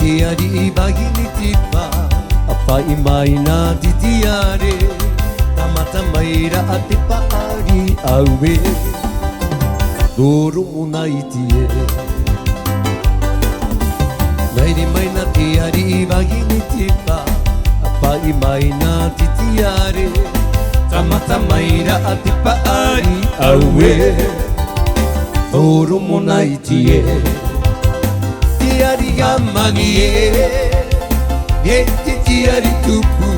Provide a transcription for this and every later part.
te ari bagini tipa Apai mai nā titiare Tamata maira a te paari aue Doro mo nai tie Naire mai nā te ari bagini tipa Apai mai nā titiare Tamata maira a te paari aue Doro mo nai tie Tiari amani e te tiari tupu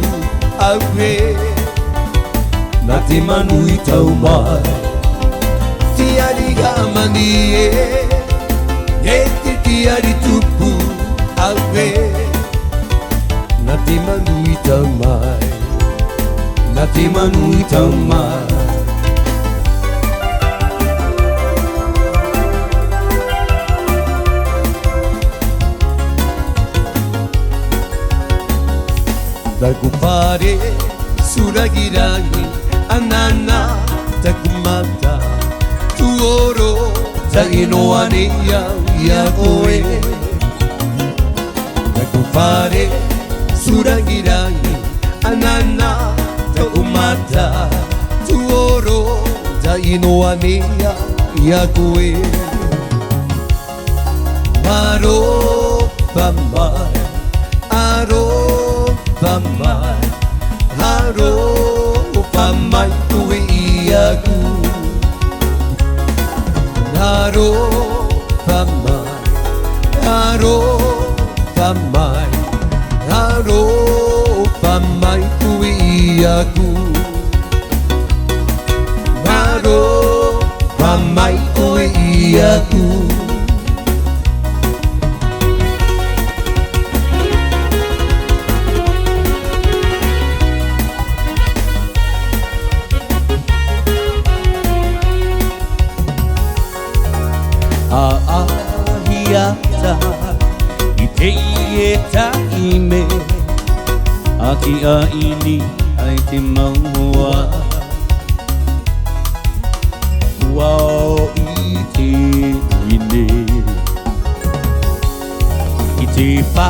aue Nā te manu i tau mai Tiari amani e te tiari tupu aue Nā te manu i tau mai Nā te manu i tau mai Taku pare suragirangi anana taku mata tuoro taino aneia ia koe Taku pare suragirangi anana taku mata tuoro taino aneia ia koe Maro pamai aro Pamai, haro pamai tue iaku Haro pamai, haro pamai Haro pamai tue iaku Haro pamai tue iaku Ahiata I te ieta I me Aki a ini ai te maua Wao I te ine I te pā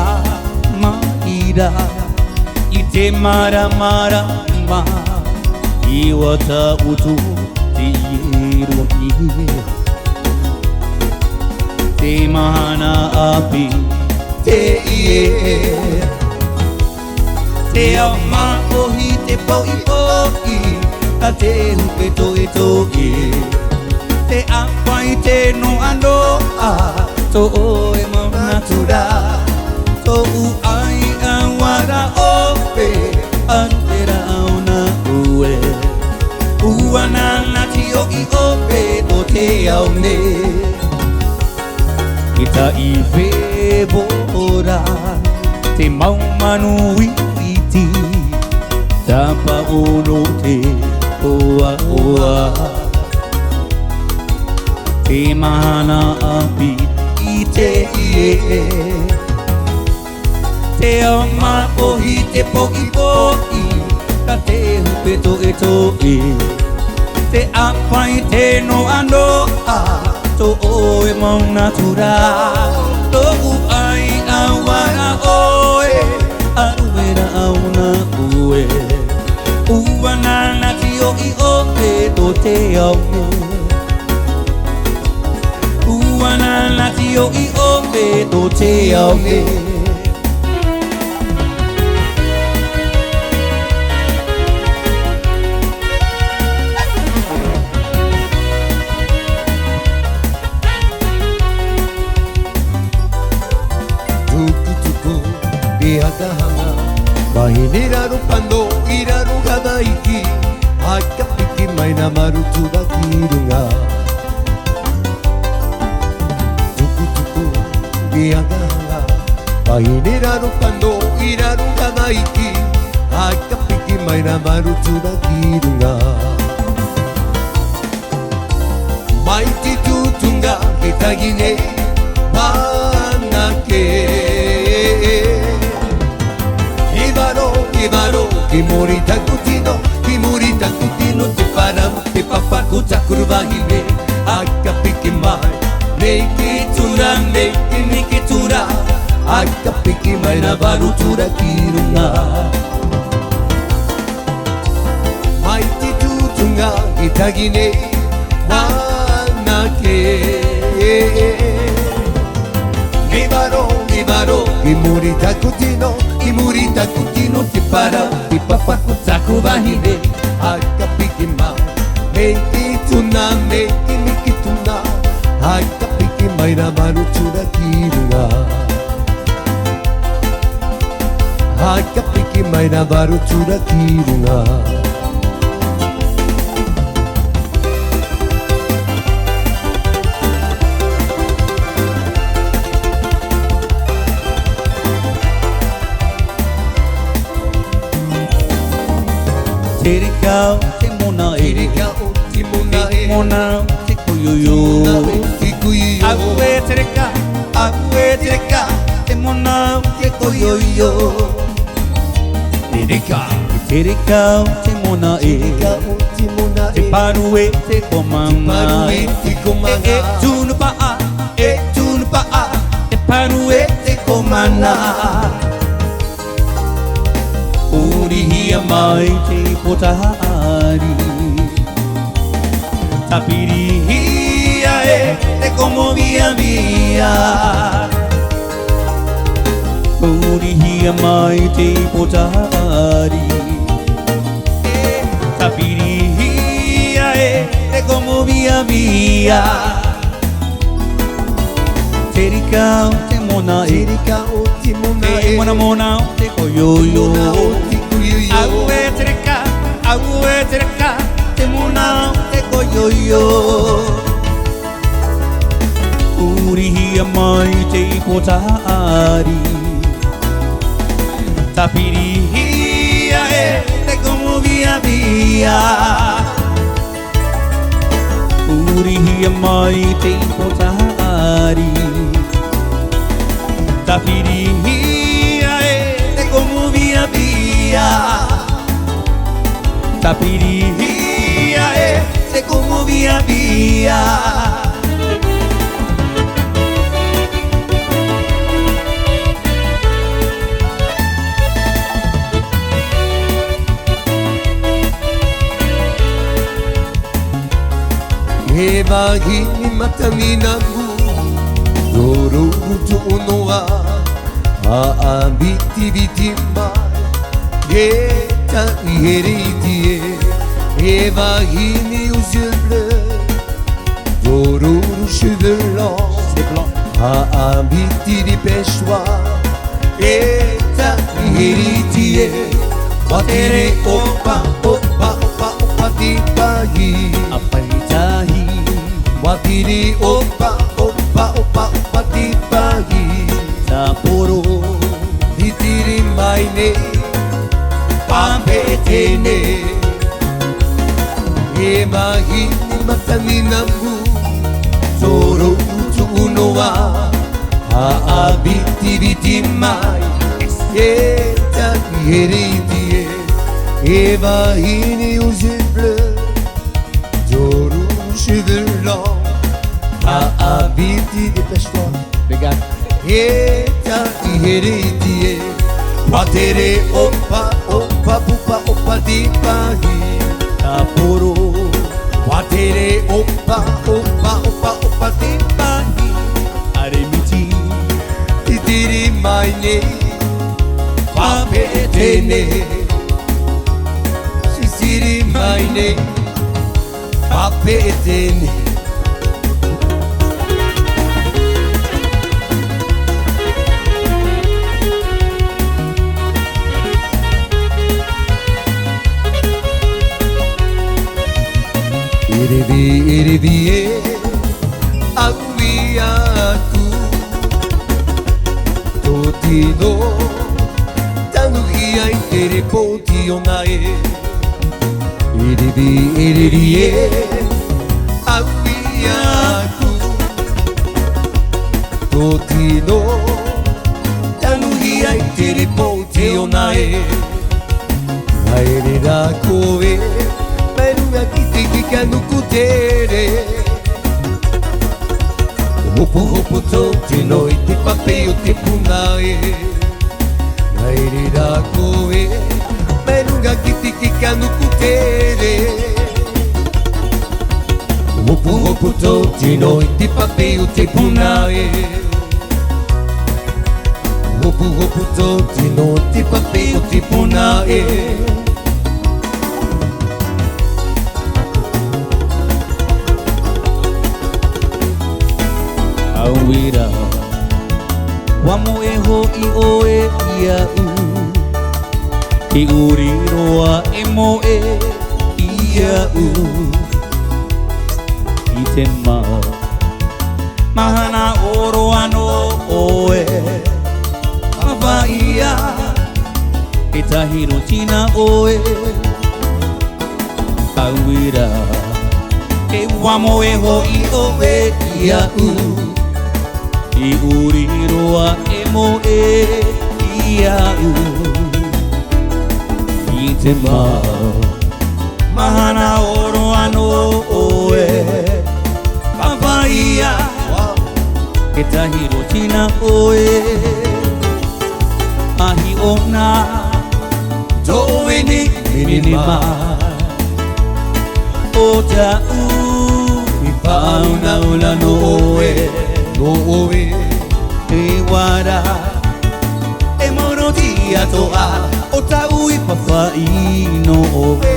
maira I te mara mara ma I wata utu te ieru Te mahana api te ie Te au makohi te poi poi A te hupe toi toi Te apai te no anoa To oe mauna tura To uai a wara ope Antera au na ue Uana nati o I ope To te au ne Kita I whebora Te maumanu iti Tapa ono te oa oa Te mahana api I te ie Te au mapohi te poki poki Ka te hupe toe toe Te apai te no anoa To oe mauna tura To uai a wara oe Aruera auna ue Uana nati o I ope To te au Uana nati o I ope To te au Hanga Mahine raro pando I raro hadaiki Haka piki mai na marutura kirunga Tuku tuku Hanga hanga Mahine raro pando I raro hadaiki Haka piki mai na marutura kirunga Maiti tutunga Kitagine Panake Kimori takutino te param te papaku takuruvahime Aka piki mai Neki tura, neki tura Aka piki mai na baru tura kirunga Mai te tutunga i tagine Anake Gibaro I muri takutino Te para Ti papaku taku bahine Haka piki mai Me ituna Me imikituna Haka piki mai na baru tura kirunga Haka piki mai na baru tura kirunga Tere kau te mona e Te mona e Mona te kuyoyo Te kuyoyo Aue tere ka te mona te kuyoyo Tere kau te mona e Te mona Te e parue te komanga Te komanga E tunu paa Te parue te komana Urihia mai te potahari Tapirihia e te como via Urihia mai te potahari Tapirihia e te como via Terikau te mona e Te mona Te mona te koyoyo Te kuyoyo Aue tereka, te mona te koyoyo Urihia mai te potahari Tapirihia e te como via Urihia mai te potahari Tapirihia e te como via Tapirihia e te como via E wahini mataminamu Dororo tonoa Aambiti mai E tai heritie E wahini aux yeux bleus Dororo cheveux blancs Aambiti di pêchoir E tai heritie Watere opa di pagi Apaitahi Watiri opa di pagi Sapporo Hitiri maine Pampetene E mahini mataminamu Toro unoa Aabiti mai E tai heritie E mahini aux yeux bleus Toro cheveux blancs Aabiti di pêchoir Obrigado E tai heritie Watere opa di pagi Sapporo Watere opa di pagi Aremiti Titiri maine Papetene Sisiri maine Papetene Irivie Aguiaku Totino Tanugia intere poti onae Irivie Aguiaku Totino Tanugia intere poti onae Maere da koe Peruga kitikika nukutere Hopo tote no ite papeo te punae puto Tino iti papi uti punae Upu puto Tino iti papi uti punae Awira Wamo eho I oe ia u I uriroa emo ia u I te ma Mahana oro ano oe Mawhaia E tahiro tina oe Awira E wamo eho I oe ia u I uriroa emo ia u I te ma Mahana oro ano oe Mawhaia E tahiro tina oe Ahi ona Toe ni minima O ta u I pauna ula no oe No oe E wara E moro tia toa O ta ui pawhai no oe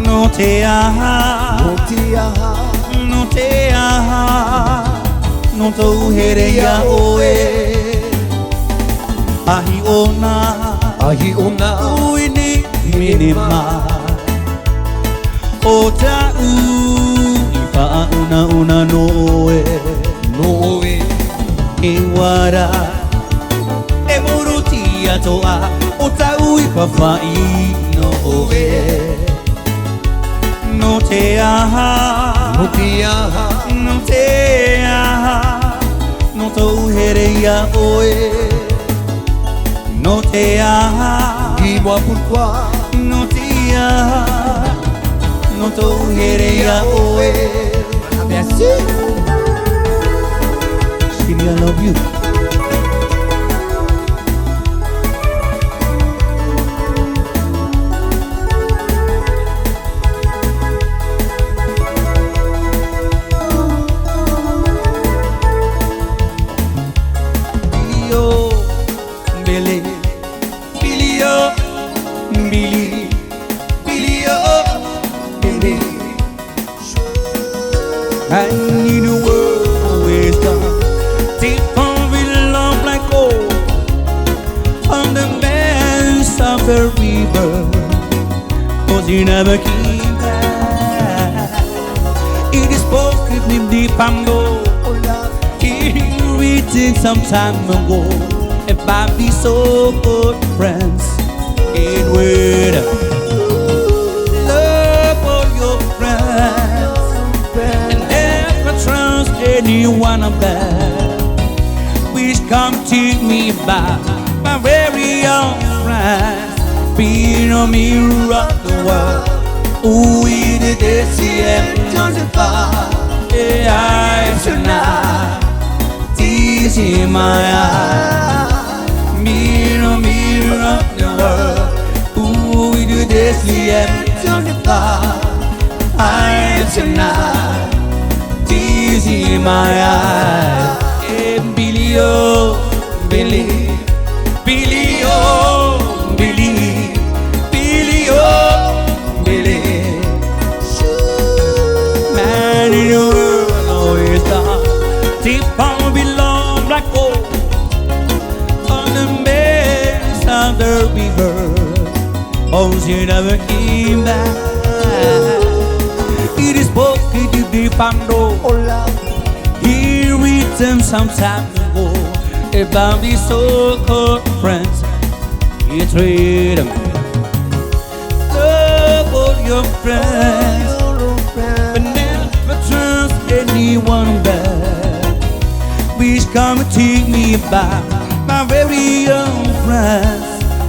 No te aha No te aha No te aha No tau here ia oe Ahi ona Ahi ona Ui ni minima O ta ui pauna una no oe No oe E wara E moro tia toa O ta ui pawhai no oe No te aha No te aha No te aha No tau here ia oe No te aha I mua pourquoi No te aha No tau here ia oe Bien sûr Sweetie, I love you I need a word for wisdom Deep from love like gold On the banks of the river Cause you never came back It is spoken in deep and gold He written some time ago If I be so good friends It would love for your friends Any one of them which come to me by my very own friends being a mirror of the world who we did this and justify eyes tonight tears in my eyes mirror of the world who we did this and justify eyes tonight in my eyes and Billy oh Billy Billy oh Billy Billy oh Billy Man in the world always done deep down below black gold on the banks of the river oh she never came back it is spoken to deep and low He written some time ago about these so-called friends. You treat them love all your friends, but never trust anyone back. Please come and take me back, my very own friends.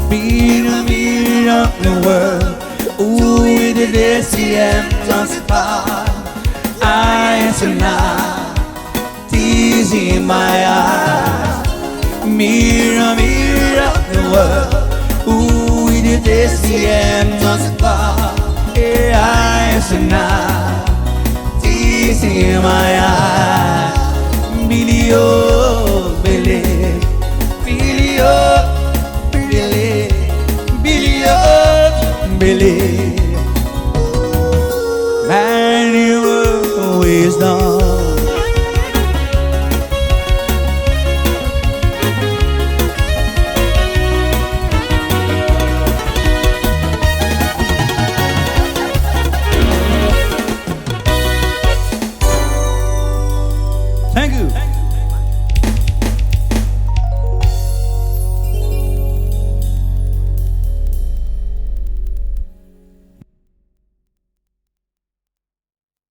Being a mirror of the world, ooh, it is the end justify. I tonight, tears in my eyes. Mirror, mirror of the world, ooh, it is the end justify. I tonight, Maya Milio Bele